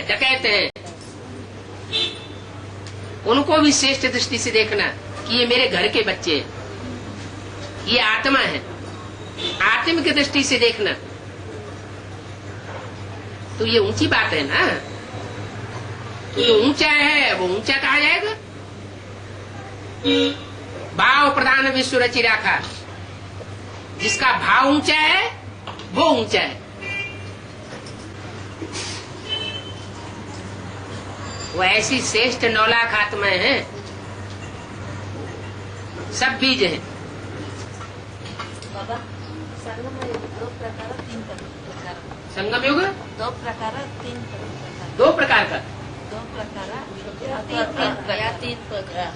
डकैत हैं, उनको भी श्रेष्ठ दृष्टि से देखना कि ये मेरे घर के बच्चे हैं, ये आत्मा है, आत्म की दृष्टि से देखना। तो ये ऊंची बात है ना। तो जो ऊंचा है वो ऊंचा कहा जाएगा। भाव प्रधान विश्व रचि राखा, जिसका भाव ऊंचा है वो ऊंचा है। वो ऐसी श्रेष्ठ 9 लाख आत्माएं हैं, सब बीज हैं। बाबा संगम युग 2 प्रकार 3 प्रकार। संगम युग 2 प्रकार 3 प्रकार। 2 प्रकार का 2 प्रकार या 3 प्रकार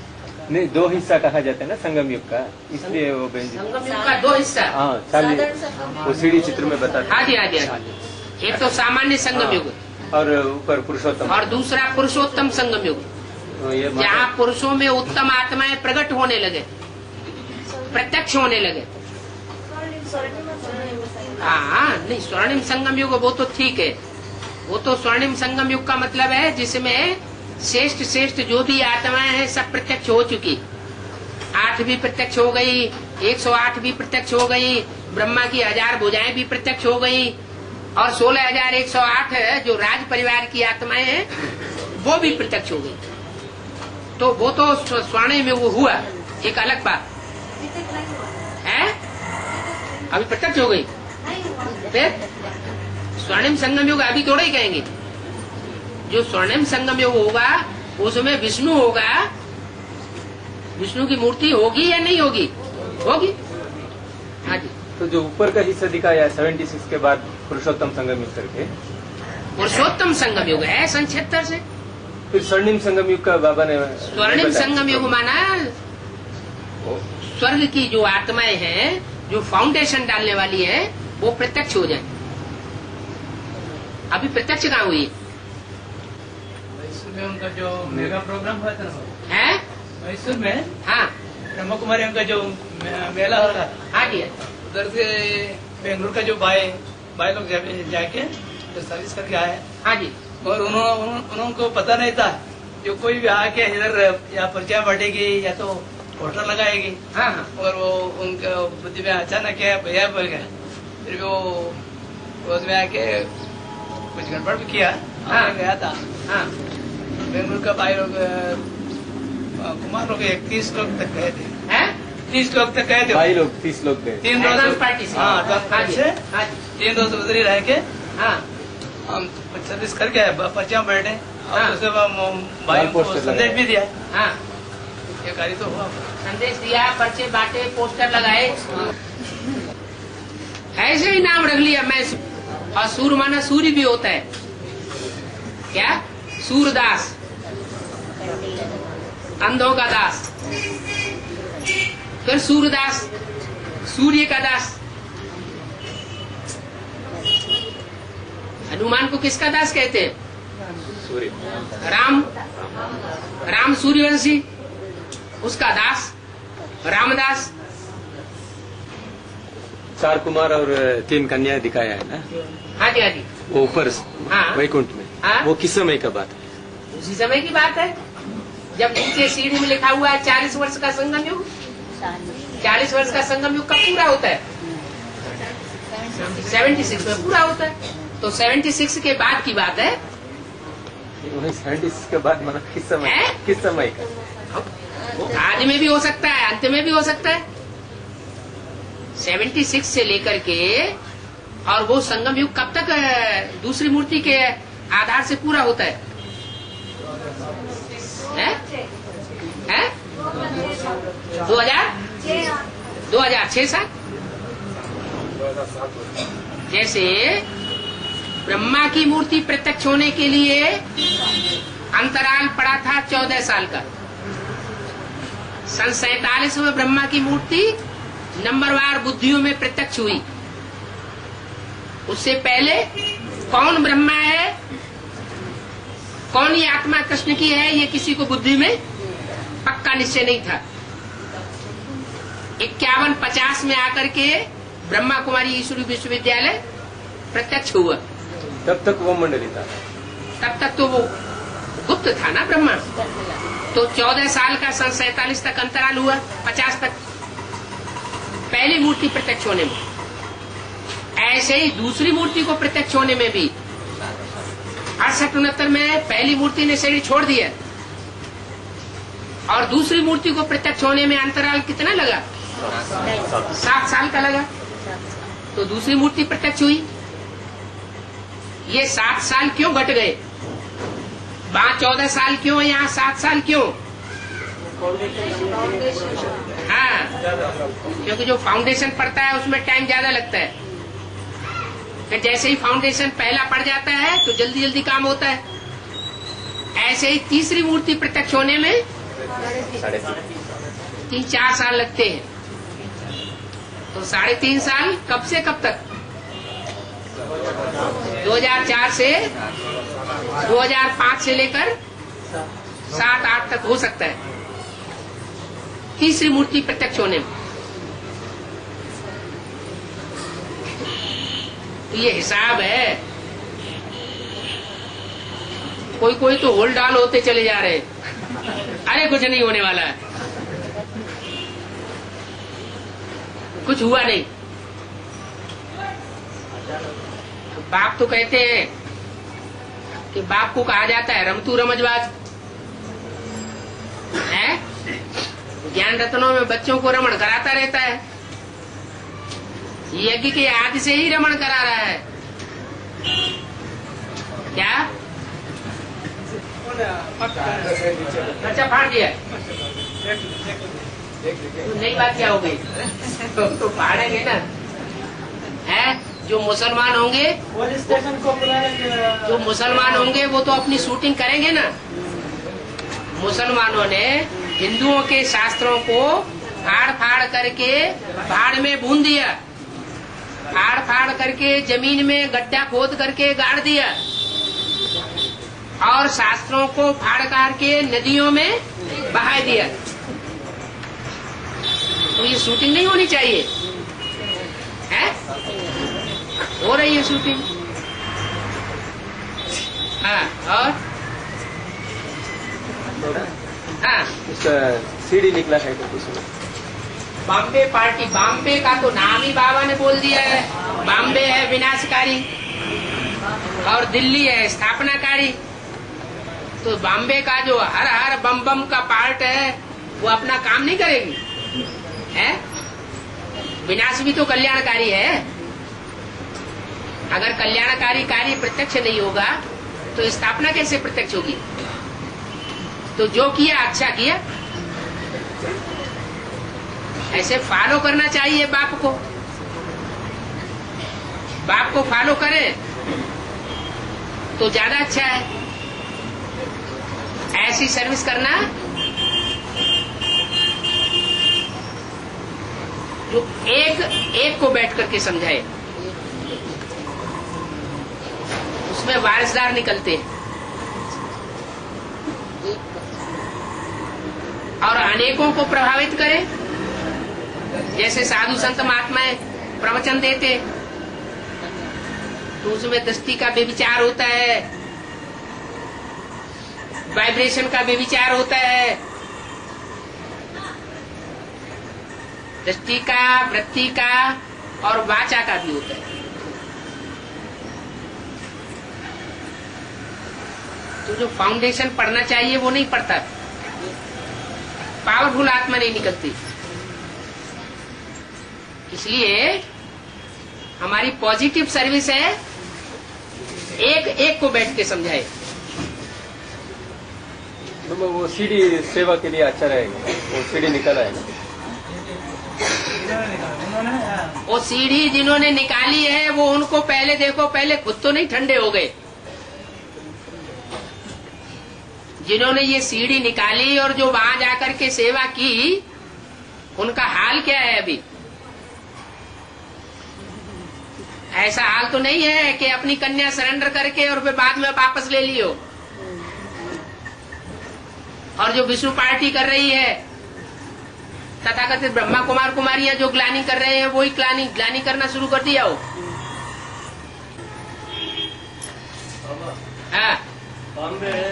नहीं, 2 हिस्सा कहा जाता है ना संगम युग का, इसलिए वो संगम युग का 2 हिस्सा। हाँ, वो सीढ़ी चित्र में बताते। हाँ जी, हाँ जी, हाँ जी। एक तो सामान्य संगम युग और ऊपर पुरुषोत्तम, और दूसरा पुरुषोत्तम संगम युग, जहाँ पुरुषों में उत्तम आत्माएं प्रकट होने लगे, प्रत्यक्ष होने लगे। हाँ, नहीं, स्वर्णिम संगम युग वो तो ठीक है, वो तो स्वर्णिम संगम युग का मतलब है जिसमें श्रेष्ठ श्रेष्ठ जो भी आत्माएं हैं सब प्रत्यक्ष हो चुकी। 8 भी प्रत्यक्ष हो गई, 108 भी प्रत्यक्ष हो गई, ब्रह्मा की 1000 भुजाएं भी प्रत्यक्ष हो गई, और 16,108 जो राज परिवार की आत्माएं हैं वो भी प्रत्यक्ष हो गई। तो वो तो स्वर्णिम में वो हुआ, एक अलग बात है। अभी प्रत्यक्ष हो गई, फिर स्वर्णिम संगम युग अभी थोड़ा ही कहेंगे। जो स्वर्णिम संगम युग होगा उसमें विष्णु होगा, विष्णु की मूर्ति होगी या नहीं होगी? होगी। हाँ जी। तो जो ऊपर का हिस्सा दिखाया है 76 के बाद पुरुषोत्तम संगम युग करके, पुरुषोत्तम संगम युग है सन 76 से। फिर स्वर्णिम संगम युग का बाबा ने स्वर्णिम संगम युग माना स्वर्ग की जो आत्माएं हैं, जो फाउंडेशन डालने वाली है, वो प्रत्यक्ष हो जाए। अभी प्रत्यक्ष कहाँ हुई मैसूर में उनका जो मेगा प्रोग्राम हुआ था ना, है? मैसूर में हाँ, ब्रह्म कुमारी उनका जो मेला हो रहा था, हाँ जी, उधर से बेंगलुरु का जो भाई लोग जाके तो सर्विस करके आए। हाँ जी। और उनको पता नहीं था जो कोई भी आके इधर या पर्चा बांटेगी या तो पोस्टर लगाएगी। हाँ हाँ। और वो उनका बुद्धि में अचानक क्या भैया बोल गया, फिर वो उसमें आके कुछ गड़बड़ भी किया। हाँ। गया था। हाँ। बेंगलुरु का भाई लोग कुमार लोग 31 लोग तक गए थे। हैं? 30 लोग तक गए थे। भाई लोग 30 लोग गए। 3 एडवांस रोज पार्टी से। हाँ, हाँ जी, से हाँ जी। 3 रोज उधर ही रह के हाँ हम सर्विस करके पर्चा बैठे और हाँ। उसके बाद भाई को पोस्टर संदेश लगाया। भी दिया। हाँ, ये कार्य तो हुआ। संदेश दिया, पर्चे बांटे, पोस्टर लगाए, ऐसे ही नाम रख लिया मैं। और सूर माना सूर्य भी होता है क्या? सूरदास, अंधों का दास, फिर सूरदास, सूर्य का दास। हनुमान को किसका दास कहते हैं? सूर्य। राम सूर्यवंशी, उसका दास रामदास। 4 कुमार और 3 कन्याएं दिखाया है ना, हाँ जी, हाँ जी। वो ऊपर हाँ। वैकुंठ में। हाँ। वो किस समय का बात है? उसी समय की बात है जब नीचे सीढ़ी में लिखा हुआ है 40 वर्ष का संगम युग। 40 वर्ष का संगम युग कब पूरा होता है? 76 में पूरा होता है। तो 76 के बाद की बात है। 76 के बाद माना किस समय? है? किस समय का? वो आज में भी हो सकता है, अंत में भी हो सकता है। 76 से लेकर के, और वो संगम युग कब तक दूसरी मूर्ति के आधार से पूरा होता है? हैं? 2006 साल। जैसे ब्रह्मा की मूर्ति प्रत्यक्ष होने के लिए अंतराल पड़ा था 14 साल का। सन 47 में ब्रह्मा की मूर्ति नंबरवार बुद्धियों में प्रत्यक्ष हुई। उससे पहले कौन ब्रह्मा है, कौन ये आत्मा कृष्ण की है, ये किसी को बुद्धि में पक्का निश्चय नहीं था। 51-50 में आकर के ब्रह्मा कुमारी ईश्वरी विश्वविद्यालय प्रत्यक्ष हुआ। तब तक वो मंडली था। तब तक तो वो गुप्त था ना ब्रह्मा। तो 14 साल का सन 47 तक अंतराल हुआ, 50 तक पहली मूर्ति प्रत्यक्ष होने में। ऐसे ही दूसरी मूर्ति को प्रत्यक्ष होने में भी 68-69 में पहली मूर्ति ने शरीर छोड़ दिया और दूसरी मूर्ति को प्रत्यक्ष होने में अंतराल कितना लगा? 7 साल का लगा। तो दूसरी मूर्ति प्रत्यक्ष हुई। ये 7 साल क्यों घट गए? वहां 14 साल क्यों, यहाँ 7 साल क्यों? हाँ, क्योंकि जो फाउंडेशन पड़ता है उसमें टाइम ज्यादा लगता है। कि जैसे ही फाउंडेशन पहला पड़ जाता है तो जल्दी जल्दी काम होता है। ऐसे ही तीसरी मूर्ति प्रत्यक्ष होने में 3-4 साल लगते हैं। तो 3.5 साल कब से कब तक? 2004 से 2005 से लेकर 7-8 तक हो सकता है तीसरी मूर्ति प्रत्यक्ष होने में। तो ये हिसाब है। कोई कोई तो होल डाल होते चले जा रहे हैं। अरे कुछ नहीं होने वाला है, कुछ हुआ नहीं। बाप तो कहते हैं कि बाप को कहा जाता है रमतू रमजबाज है। ज्ञान रत्नों में बच्चों को रमण कराता रहता है। यज्ञ के आदि से ही रमण करा रहा है। क्या अच्छा फाड़ दिया? तो नई बात क्या हो गई? तो फाड़ेंगे ना। है जो मुसलमान होंगे, जो मुसलमान होंगे वो तो अपनी शूटिंग करेंगे ना। मुसलमानों ने हिंदुओं के शास्त्रों को फाड़ फाड़ करके भाड़ में भून दिया, फाड़ फाड़ करके जमीन में गड्ढा खोद करके गाड़ दिया और शास्त्रों को फाड़ फाड़ के नदियों में बहा दिया। तो ये शूटिंग नहीं होनी चाहिए है? हो रही है शूटिंग। हाँ, और हाँ सीडी निकला है तो कुछ बॉम्बे पार्टी। बॉम्बे का तो नाम ही बाबा ने बोल दिया है। बॉम्बे है विनाशकारी और दिल्ली है स्थापनाकारी। तो बॉम्बे का जो हर हर बम बम का पार्ट है वो अपना काम नहीं करेगी है। विनाश भी तो कल्याणकारी है। अगर कल्याणकारी कार्य प्रत्यक्ष नहीं होगा तो स्थापना कैसे प्रत्यक्ष होगी? तो जो किया अच्छा किया। ऐसे फॉलो करना चाहिए बाप को। बाप को फॉलो करें तो ज्यादा अच्छा है। ऐसी सर्विस करना जो एक को बैठ करके समझाए, उसमें वारिसदार निकलते हैं और अनेकों को प्रभावित करे। जैसे साधु संत महात्माएं प्रवचन देते तो उसमें दृष्टि का व्यभिचार होता है, वाइब्रेशन का व्यभिचार होता है, दृष्टि का, वृत्ति का और वाचा का भी होता है। तो जो फाउंडेशन पढ़ना चाहिए वो नहीं पढ़ता, पावरफुल आत्मा नहीं निकलती। इसलिए हमारी पॉजिटिव सर्विस है एक को बैठ के समझाए। तो वो सीडी सेवा के लिए अच्छा रहेगा। वो सीडी निकला है ना, वो सीढ़ी जिन्होंने निकाली है वो उनको पहले देखो, पहले खुद तो नहीं ठंडे हो गए। जिन्होंने ये सीढ़ी निकाली और जो वहां जाकर के सेवा की उनका हाल क्या है अभी? ऐसा हाल तो नहीं है कि अपनी कन्या सरेंडर करके और फिर बाद में वापस ले लियो। और जो विष्णु पार्टी कर रही है, तथाकथित ब्रह्मा कुमार कुमारियां जो ग्लानी कर रहे हैं वही ग्लानी करना शुरू कर दिया हो। हाँ, बॉम्बे है,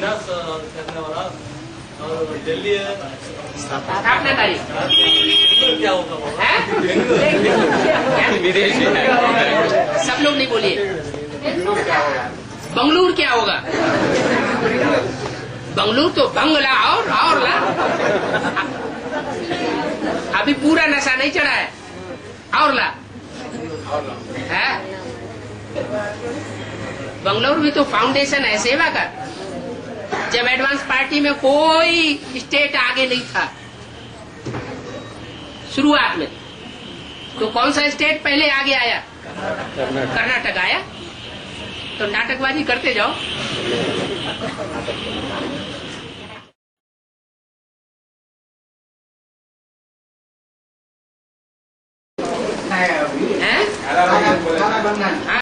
नर्स करने वाला, और दिल्ली है। स्थापना तारीख क्या होगा वो? है? विदेशी है। सब लोग नहीं बोलिए। बंगलुरु क्या होगा? बंगलुरु तो बंगला और ला। अभी पूरा नशा नहीं चढ़ा है, और ला है। बंगलुरु भी तो फाउंडेशन है सेवा का। जब एडवांस पार्टी में कोई स्टेट आगे नहीं था शुरुआत में, तो कौन सा स्टेट पहले आगे आया? कर्नाटक आया। तो नाटकबाजी करते जाओ।